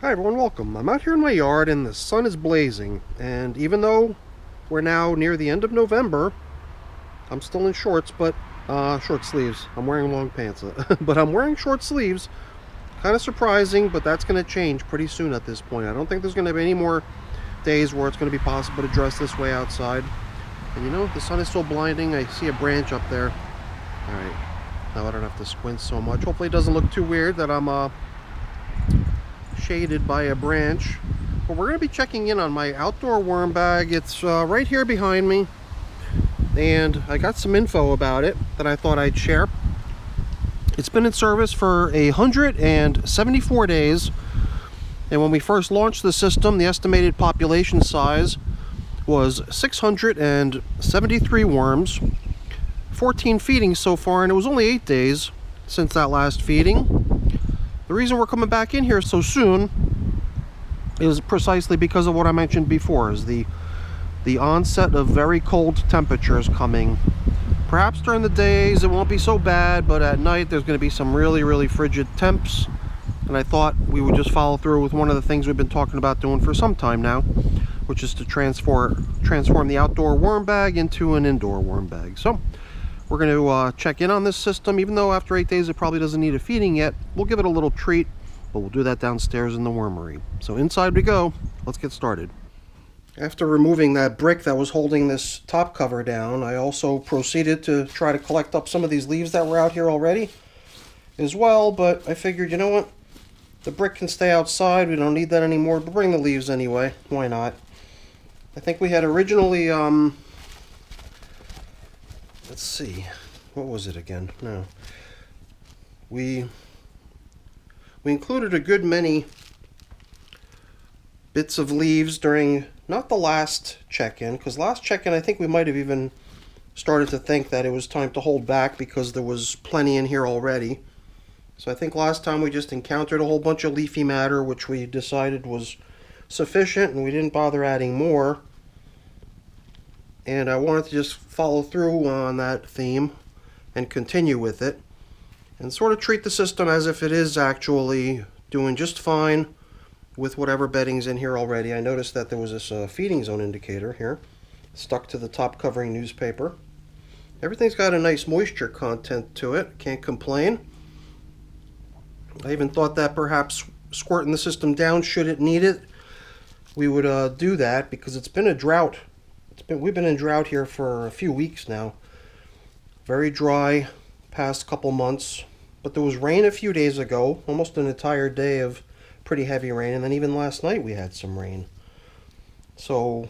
Hi everyone, welcome. I'm out here in my yard and the sun is blazing, and even though we're now near the end of November, I'm still in shorts, but short sleeves. I'm wearing long pants, but I'm wearing short sleeves. Kind of surprising, but that's going to change pretty soon at this point. I don't think there's going to be any more days where it's going to be possible to dress this way outside. And you know, the sun is so blinding. I see a branch up there. Alright, now I don't have to squint so much. Hopefully it doesn't look too weird that I'm shaded by a branch. But we're going to be checking in on my outdoor worm bag. It's right here behind me, and I got some info about it that I thought I'd share. It's been in service for 174 days, and when we first launched the system, the estimated population size was 673 worms, 14 feedings so far, and it was only 8 days since that last feeding. The reason we're coming back in here so soon is precisely because of what I mentioned before, is the onset of very cold temperatures coming. Perhaps during the days it won't be so bad, but at night there's going to be some really frigid temps, and I thought we would just follow through with one of the things we've been talking about doing for some time now, which is to transform the outdoor worm bag into an indoor worm bag. So we're going to check in on this system. Even though after 8 days it probably doesn't need a feeding yet, we'll give it a little treat, but we'll do that downstairs in the wormery. So inside we go. Let's get started. After removing that brick that was holding this top cover down, I also proceeded to try to collect up some of these leaves that were out here already as well, but I figured, you know what, the brick can stay outside, we don't need that anymore, but bring the leaves anyway, why not? I think we had originally, let's see, what was it again? No. We included a good many bits of leaves during, not the last check-in, because last check-in I think we might have even started to think that it was time to hold back because there was plenty in here already. So I think last time we just encountered a whole bunch of leafy matter, which we decided was sufficient, and we didn't bother adding more. And I wanted to just follow through on that theme and continue with it and sort of treat the system as if it is actually doing just fine with whatever bedding's in here already. I noticed that there was this feeding zone indicator here stuck to the top covering newspaper. Everything's got a nice moisture content to it, can't complain. I even thought that perhaps squirting the system down should it need it, we would do that, because it's been a drought. We've been in drought here for a few weeks now. Very dry past couple months, but there was rain a few days ago, almost an entire day of pretty heavy rain, and then even last night we had some rain. So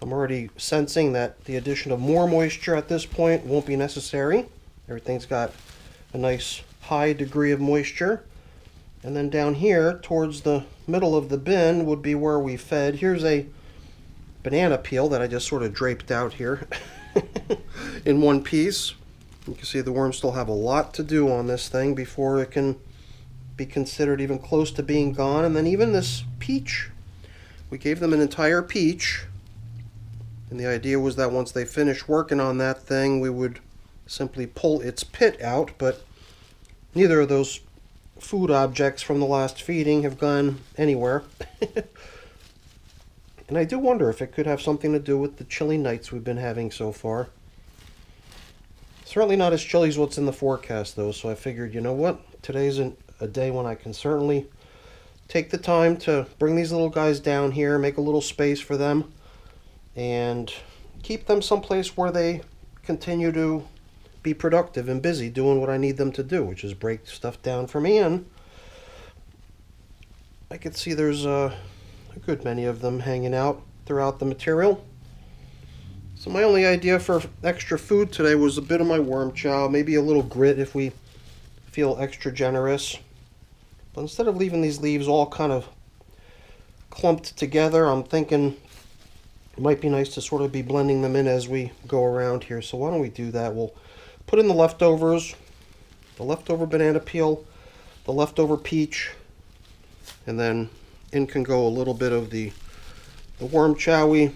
I'm already sensing that the addition of more moisture at this point won't be necessary. Everything's got a nice high degree of moisture. And then down here towards the middle of the bin would be where we fed. Here's a banana peel that I just sort of draped out here in one piece. You can see the worms still have a lot to do on this thing before it can be considered even close to being gone. And then even this peach, we gave them an entire peach, and the idea was that once they finished working on that thing we would simply pull its pit out, but neither of those food objects from the last feeding have gone anywhere. And I do wonder if it could have something to do with the chilly nights we've been having so far. Certainly not as chilly as what's in the forecast though, so I figured, you know what, today's a day when I can certainly take the time to bring these little guys down here, make a little space for them, and keep them someplace where they continue to be productive and busy doing what I need them to do, which is break stuff down for me. And I could see there's a good many of them hanging out throughout the material. So my only idea for extra food today was a bit of my worm chow, maybe a little grit if we feel extra generous. But instead of leaving these leaves all kind of clumped together, I'm thinking it might be nice to sort of be blending them in as we go around here. So why don't we do that? We'll put in the leftovers, the leftover banana peel, the leftover peach, and then in can go a little bit of the worm chow we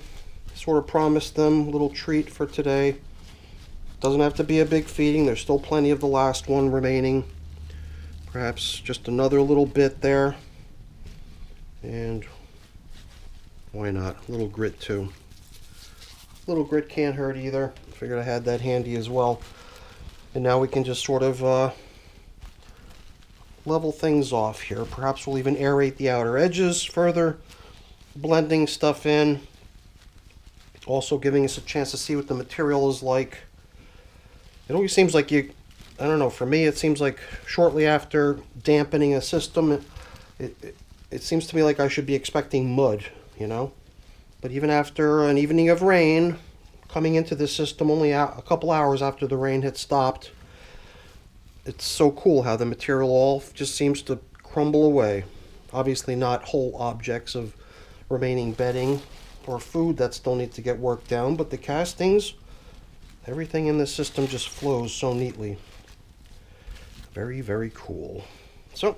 sort of promised them, a little treat for today. Doesn't have to be a big feeding, there's still plenty of the last one remaining. Perhaps just another little bit there. And why not? A little grit too. A little grit can't hurt either. Figured I had that handy as well. And now we can just sort of level things off here. Perhaps we'll even aerate the outer edges further, blending stuff in. Also giving us a chance to see what the material is like. It always seems like I don't know, for me it seems like shortly after dampening a system, it seems to me like I should be expecting mud, you know? But even after an evening of rain, coming into this system only a couple hours after the rain had stopped, it's so cool how the material all just seems to crumble away. Obviously not whole objects of remaining bedding or food that still need to get worked down, but the castings, everything in this system just flows so neatly. Very, very cool. So,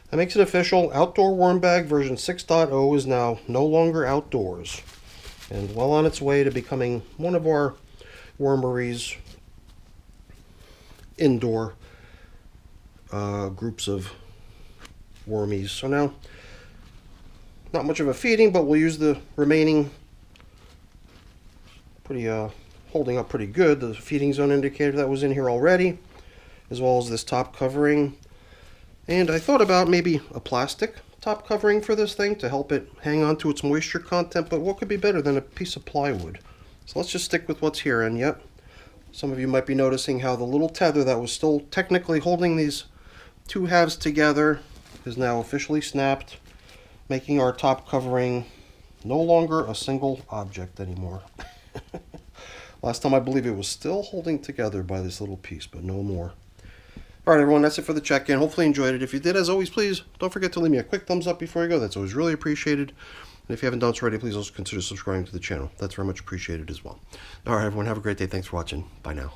that makes it official. Outdoor Worm Bag version 6.0 is now no longer outdoors, and well on its way to becoming one of our wormery's indoor groups of wormies. So now, not much of a feeding, but we'll use the remaining, holding up pretty good, the feeding zone indicator that was in here already, as well as this top covering. And I thought about maybe a plastic top covering for this thing to help it hang on to its moisture content, but what could be better than a piece of plywood? So let's just stick with what's here. And yep, some of you might be noticing how the little tether that was still technically holding these two halves together is now officially snapped, making our top covering no longer a single object anymore. Last time I believe it was still holding together by this little piece, but no more. Alright everyone, that's it for the check-in. Hopefully you enjoyed it. If you did, as always, please don't forget to leave me a quick thumbs up before you go. That's always really appreciated. And if you haven't done so already, please also consider subscribing to the channel. That's very much appreciated as well. Alright everyone, have a great day. Thanks for watching. Bye now.